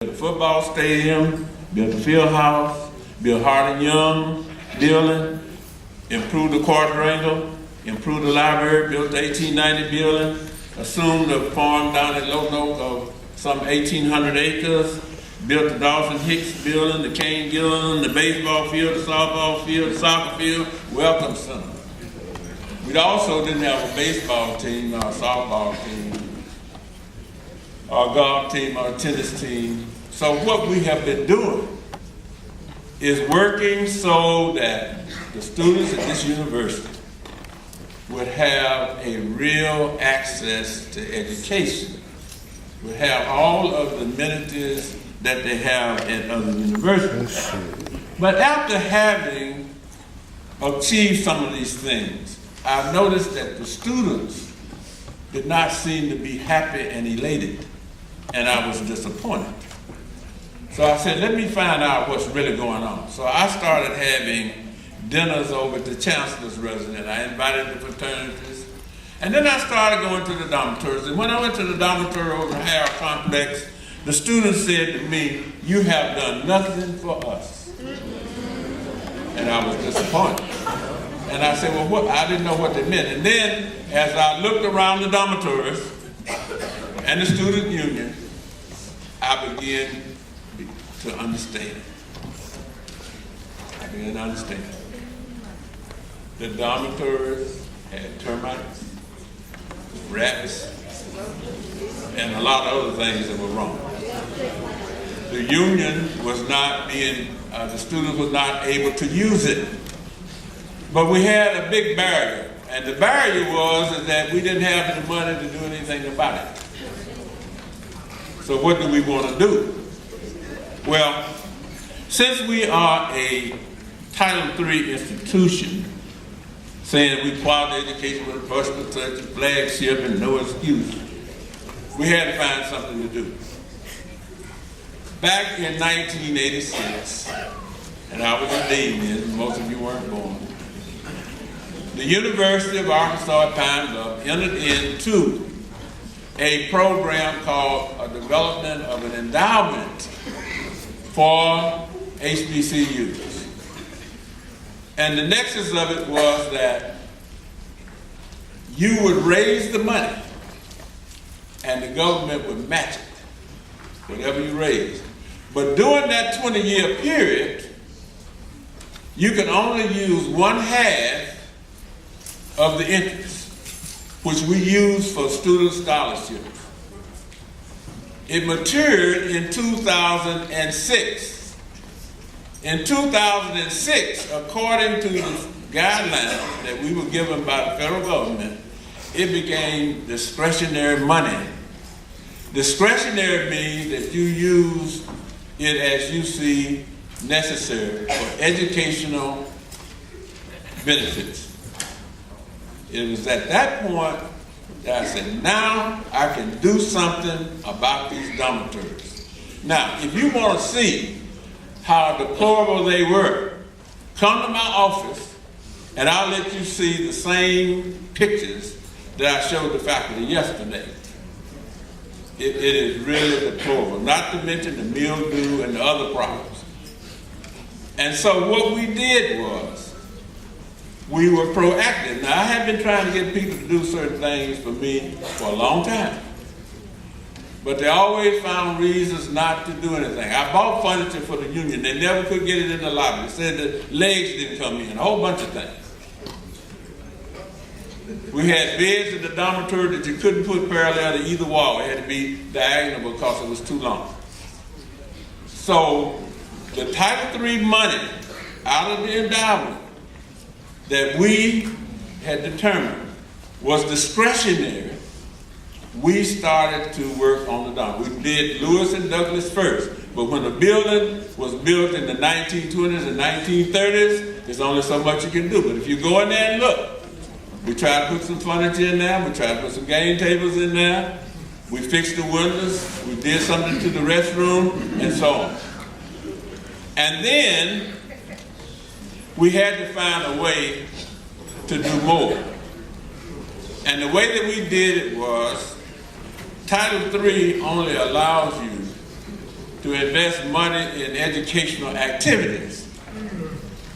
Built a football stadium, built a field house, built Harding Young building, improved the quadrangle, improved the library, built the 1890 building, assumed a farm down at Lonoke of some 1,800 acres, built the Dawson Hicks building, the Kane Gillen, the baseball field, the softball field, the soccer field, welcome center. We also didn't have a baseball team, or a softball team, our golf team, our tennis team. So what we have been doing is working so that the students at this university would have a real access to education, would have all of the amenities that they have at other universities. But after having achieved some of these things, I've noticed that the students did not seem to be happy and elated, and I was disappointed. So I said, let me find out what's really going on. So I started having dinners over at the Chancellor's residence. I invited the fraternities. And then I started going to the dormitories. And when I went to the dormitory over the Harrell Complex, the students said to me, "You have done nothing for us." And I was disappointed. And I said, well, I didn't know what they meant. And then as I looked around the dormitories and the student union, I began to understand. I began to understand. The dormitories had termites, rats, and a lot of other things that were wrong. The union was not being, the students was not able to use it. But we had a big barrier. And the barrier was that we didn't have the money to do anything about it. So what do we want to do? Well, since we are a Title III institution, saying we quality education with a personal touch, a flagship, and no excuse, we had to find something to do. Back in 1986, and I was a dean then, most of you weren't born, the University of Arkansas at Pine Bluff entered into a program called a development of an endowment for HBCUs. And the nexus of it was that you would raise the money and the government would match it, whatever you raised. But during that 20-year period, you could only use 1/2 of the interest, which we use for student scholarships. It matured in 2006. In 2006, according to the guidelines that we were given by the federal government, it became discretionary money. Discretionary means that you use it as you see necessary for educational benefits. It was at that point that I said, now I can do something about these dormitories. Now, if you want to see how deplorable they were, come to my office and I'll let you see the same pictures that I showed the faculty yesterday. It is really deplorable, not to mention the mildew and the other problems. And so what we did was, we were proactive. Now, I have been trying to get people to do certain things for me for a long time. But they always found reasons not to do anything. I bought furniture for the union. They never could get it in the lobby. They said the legs didn't come in, a whole bunch of things. We had beds in the dormitory that you couldn't put parallel to either wall. It had to be diagonal because it was too long. So the Title III money out of the endowment that we had determined was discretionary, we started to work on the dormitory. We did Lewis and Douglas first, but when the building was built in the 1920s and 1930s, there's only so much you can do. But if you go in there and look, we tried to put some furniture in there, we tried to put some game tables in there, we fixed the windows, we did something to the restroom, and so on. And then we had to find a way to do more. And the way that we did it was, Title III only allows you to invest money in educational activities.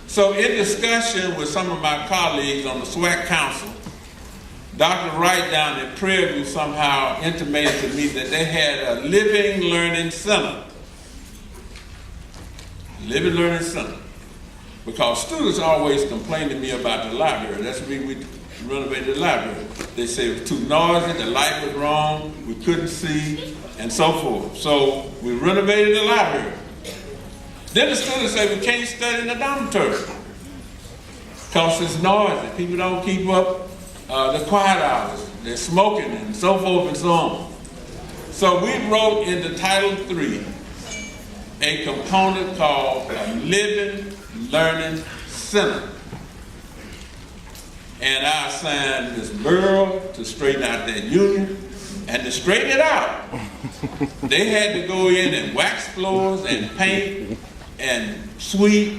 So in discussion with some of my colleagues on the SWAC Council, Dr. Wright down in Prairie View somehow intimated to me that they had a living learning center. Living learning center. Because students always complain to me about the library. That's the reason we renovated the library. They say it was too noisy, the light was wrong, we couldn't see, and so forth. So we renovated the library. Then the students say we can't study in the dormitory because it's noisy. People don't keep up the quiet hours. They're smoking and so forth and so on. So we wrote in the Title III a component called a Living Learning Center. And I assigned Ms. Burrow to straighten out that union, and to straighten it out, they had to go in and wax floors and paint and sweep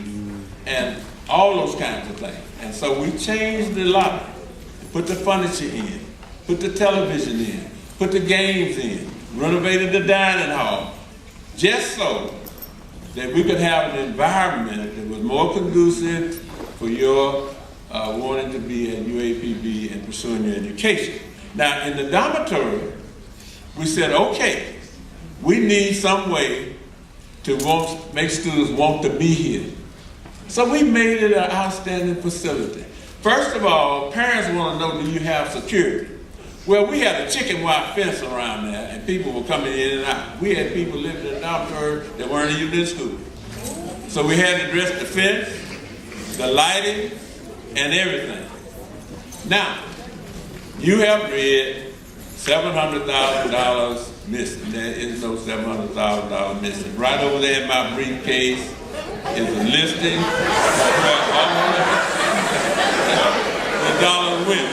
and all those kinds of things. And so we changed the lobby, put the furniture in, put the television in, put the games in, renovated the dining hall, just so that we could have an environment that was more conducive for your wanting to be at UAPB and pursuing your education. Now, in the dormitory, we said, okay, we need some way to make students want to be here. So we made it an outstanding facility. First of all, parents want to know, do you have security? Well, we had a chicken wire fence around there, and people were coming in and out. We had people living in the dormitory that weren't even in school. So we had to address the fence, the lighting, and everything. Now, you have read $700,000 missing. There is no $700,000 missing. Right over there in my briefcase is a listing of all the dollars went.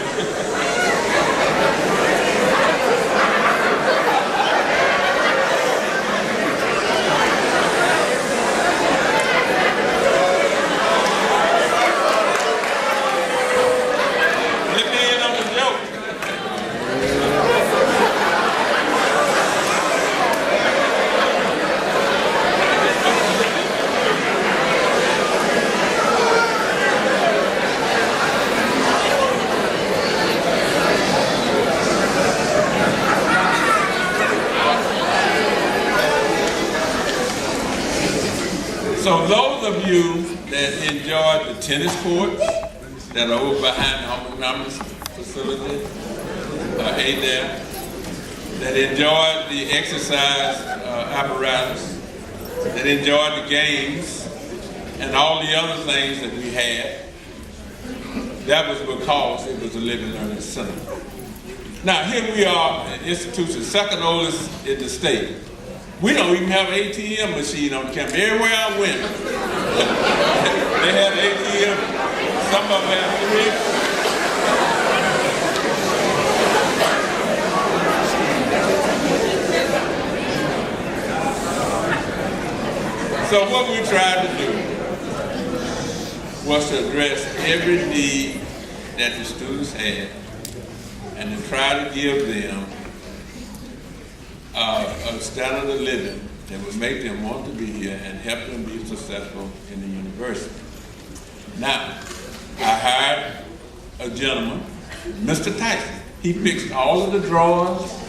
So those of you that enjoyed the tennis courts that are over behind the Humble Numbers facility, A there, that enjoyed the exercise apparatus, that enjoyed the games, and all the other things that we had, that was because it was a living learning center. Now here we are, an institution, second oldest in the state. We don't even have an ATM machine on campus. Everywhere I went, they had an ATM. Some of them had three. So what we tried to do was to address every need that the students had and to try to give them a standard of living that would make them want to be here and help them be successful in the university. Now, I hired a gentleman, Mr. Tyson. He fixed all of the drawers. One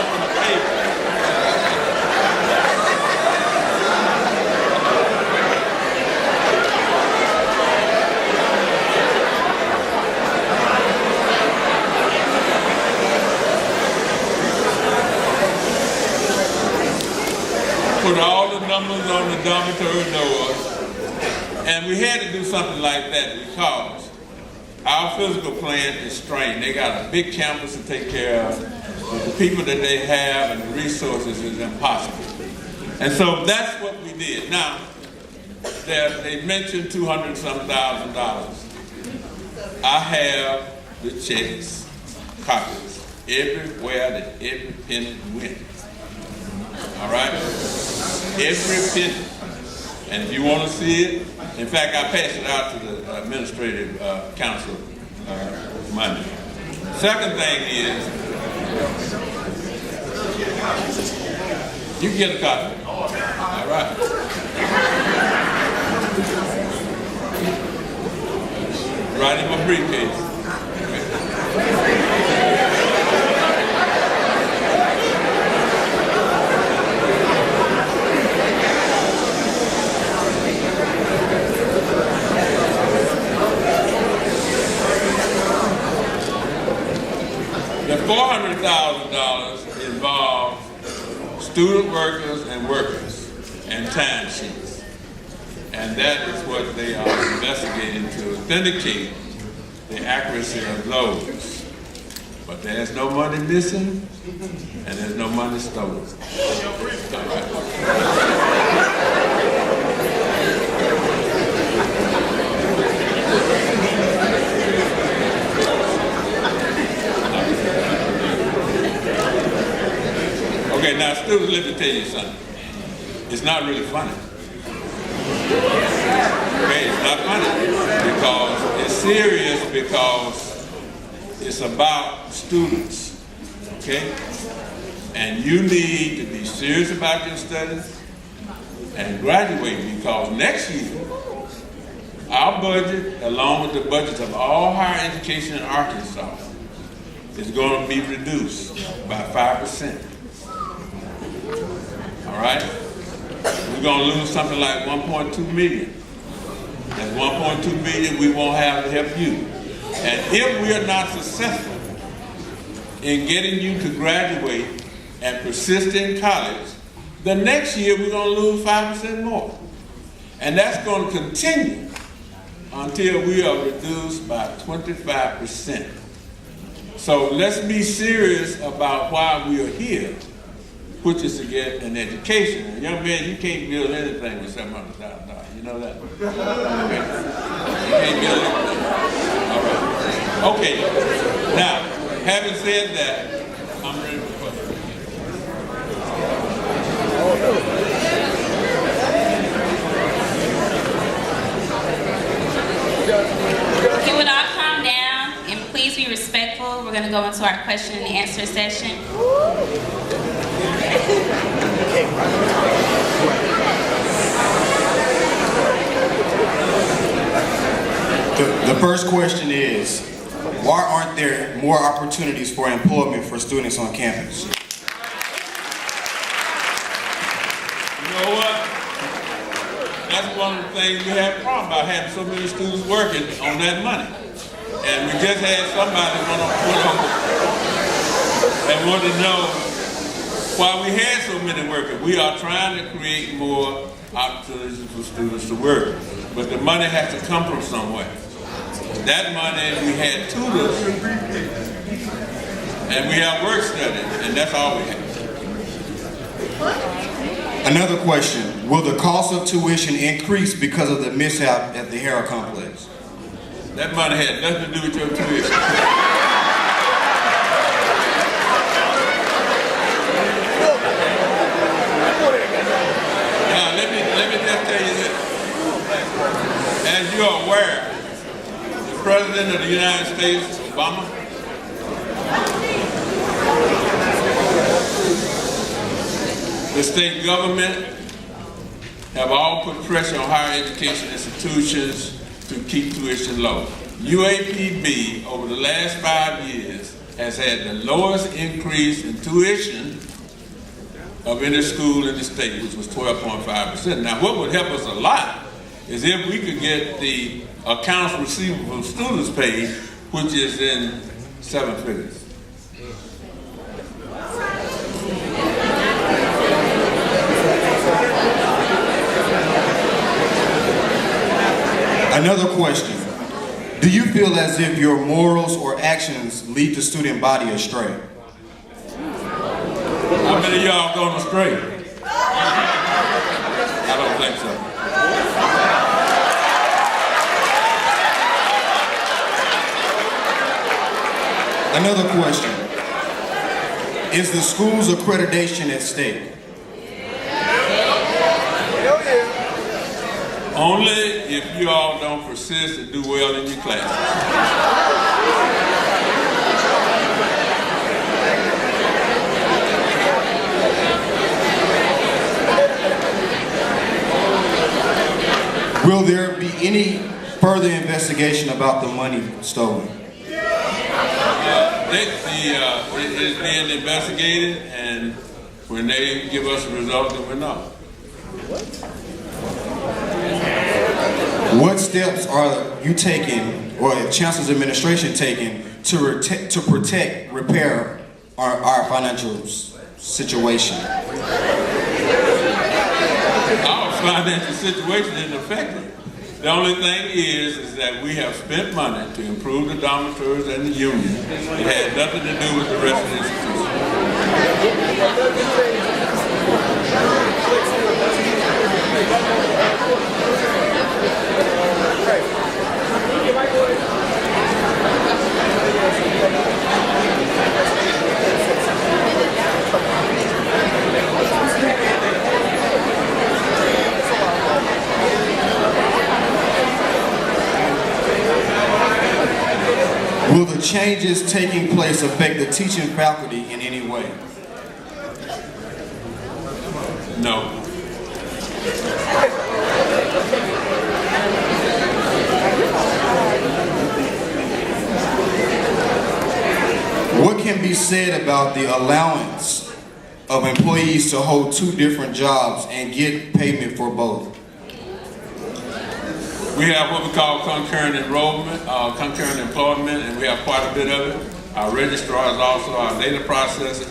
from the paper. Put all the numbers on the dormitory doors, and we had to do something like that because our physical plant is strained. They got a big campus to take care of, but the people that they have and the resources is impossible. And so that's what we did. Now, they mentioned $200-some thousand. I have the checks, copies, everywhere that every penny went. All right? Every penny. And if you want to see it, in fact, I passed it out to the administrative council Monday. Second thing is, You can get a copy. All right. Right in my briefcase. The $400,000 involves student workers and workers and time sheets. And that is what they are investigating to authenticate the accuracy of those. But there's no money missing and there's no money stolen. All right. Okay, now students, let me tell you something. It's not really funny. Okay, it's not funny because it's serious because it's about students, okay? And you need to be serious about your studies and graduate because next year, our budget, along with the budgets of all higher education in Arkansas, is going to be reduced by 5%. All right? We're going to lose something like 1.2 million. That's 1.2 million we won't have to help you. And if we are not successful in getting you to graduate and persist in college, the next year we're going to lose 5% more. And that's going to continue until we are reduced by 25%. So let's be serious about why we are here, which is to get an education. And young man, you can't build anything with $700,000. You know that? Okay. You can't build anything. All right. Okay. Now, having said that, I'm ready for questions. Can we all calm down and please be respectful? We're going to go into our question and answer session. The first question is, why aren't there more opportunities for employment for students on campus? You know what? That's one of the things we have a problem about, having so many students working on that money. And we just had somebody went on and wanted to know why we had so many workers. We are trying to create more opportunities for students to work. But the money has to come from somewhere. That money, we had tutors, and we have work studies, and that's all we have. Another question, will the cost of tuition increase because of the mishap at the Hera complex? That money had nothing to do with your tuition. Now, let me just tell you this. As you are aware, the President of the United States, Obama, the state government have all put pressure on higher education institutions to keep tuition low. UAPB, over the last 5 years, has had the lowest increase in tuition of any school in the state, which was 12.5%. Now, what would help us a lot is if we could get the accounts receivable students paid, which is in 7 figures. Another question, do you feel as if your morals or actions lead the student body astray? How many of y'all going astray? I don't think so. Another question, is the school's accreditation at stake? Only if you all don't persist and do well in your classes. Will there be any further investigation about the money stolen? It is being investigated, and when they give us a result, then we'll know. What steps are you taking, or the Chancellor's administration taking, to protect, repair our financial situation? Our financial situation isn't affected. The only thing is that we have spent money to improve the dormitories and the union. It had nothing to do with the rest of the Will the changes taking place affect the teaching faculty in any way? No. What can be said about the allowance of employees to hold two different jobs and get payment for both? We have what we call concurrent enrollment, concurrent employment, and we have quite a bit of it. Our registrar is also our data processor.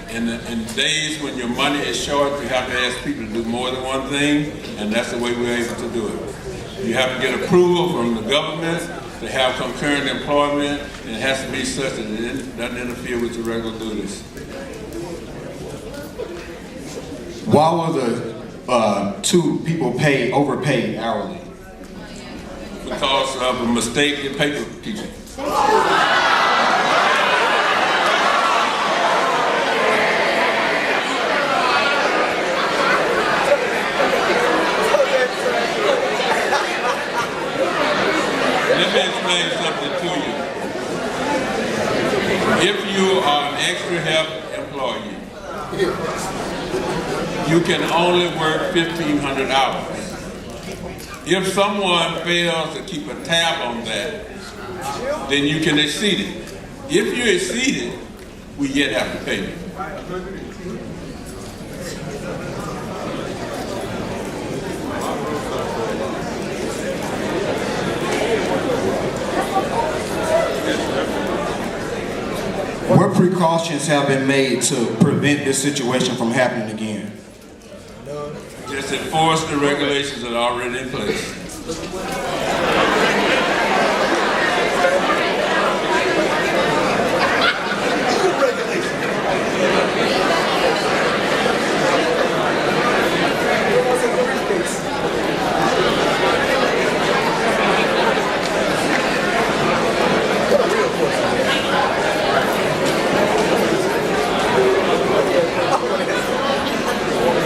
In days when your money is short, you have to ask people to do more than one thing, and that's the way we're able to do it. You have to get approval from the government to have concurrent employment, and it has to be such that it doesn't interfere with your regular duties. Why were the two people overpaid hourly? Because of a mistake in paper keeping. Let me explain something to you. If you are an extra help employee, you can only work 1,500 hours. If someone fails to keep a tab on that, then you can exceed it. If you exceed it, we yet have to pay you. What precautions have been made to prevent this situation from happening again? Just enforce the regulations that are already in place.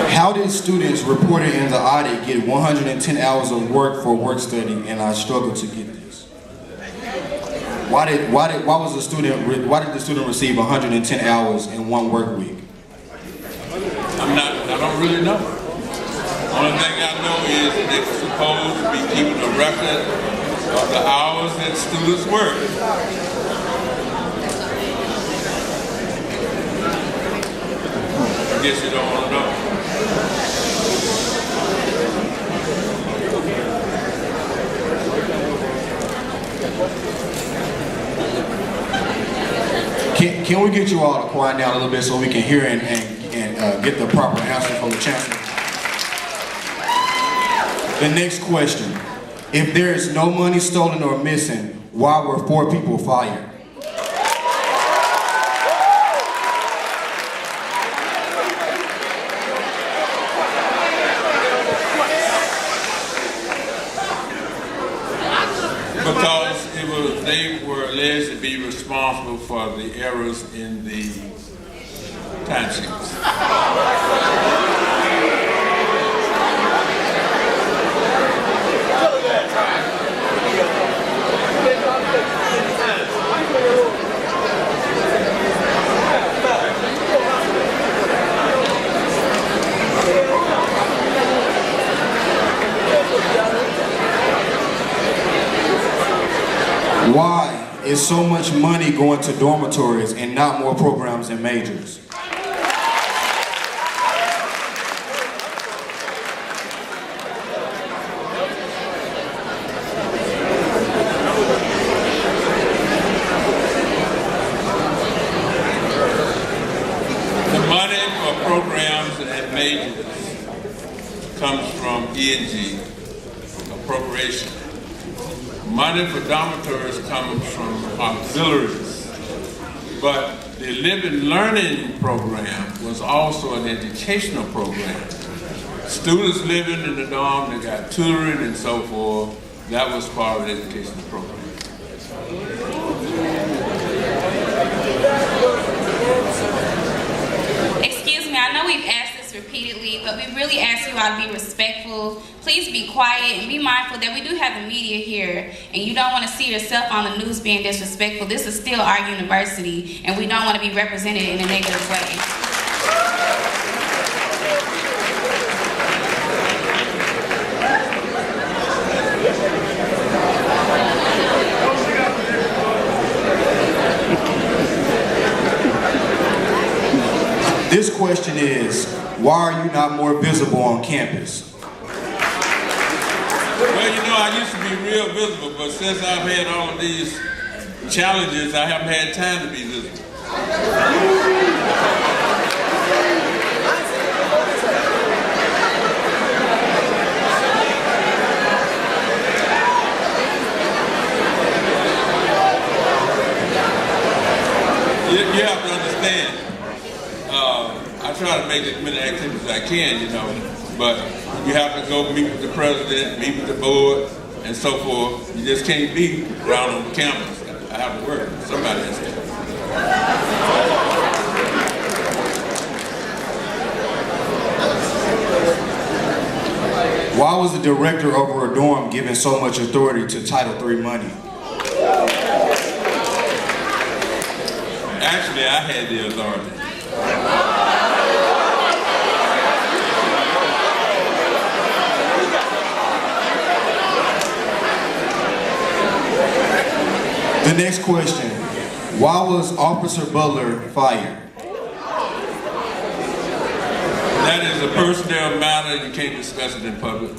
How did students reported in the audit get 110 hours of work for work study, and I struggled to get this? Why did the student receive 110 hours in one work week? I don't really know. Only thing I know is that they're supposed to be keeping a record of the hours that students work. I guess you don't want to know. Can we get you all to quiet down a little bit so we can hear and get the proper answer from the Chancellor? The next question. If there is no money stolen or missing, why were 4 people fired? Because they were alleged to be responsible for the errors in the timesheets. Why is so much money going to dormitories and not more programs and majors? The money for programs and majors comes from E&G, appropriation. Money for dormitories comes from auxiliaries. But the Living Learning Program was also an educational program. Students living in the dorm, they got tutoring and so forth. That was part of the educational program. Excuse me, I know we've asked this repeatedly, but we really ask you all to be respectful. Please be quiet and be mindful that we do have the media here, and you don't want to see yourself on the news being disrespectful. This is still our university, and we don't want to be represented in a negative way. This question is, why are you not more visible on campus? Well, you know, I used to be real visible, but since I've had all of these challenges, I haven't had time to be visible. You have to understand, I try to make as many activities as I can, you know, but you have to go meet with the president, meet with the board, and so forth. You just can't be around on campus. I have to work. Somebody has to. Why was the director over a dorm given so much authority to Title III money? Actually, I had the authority. The next question, why was Officer Butler fired? That is a personnel matter. You can't discuss it in public.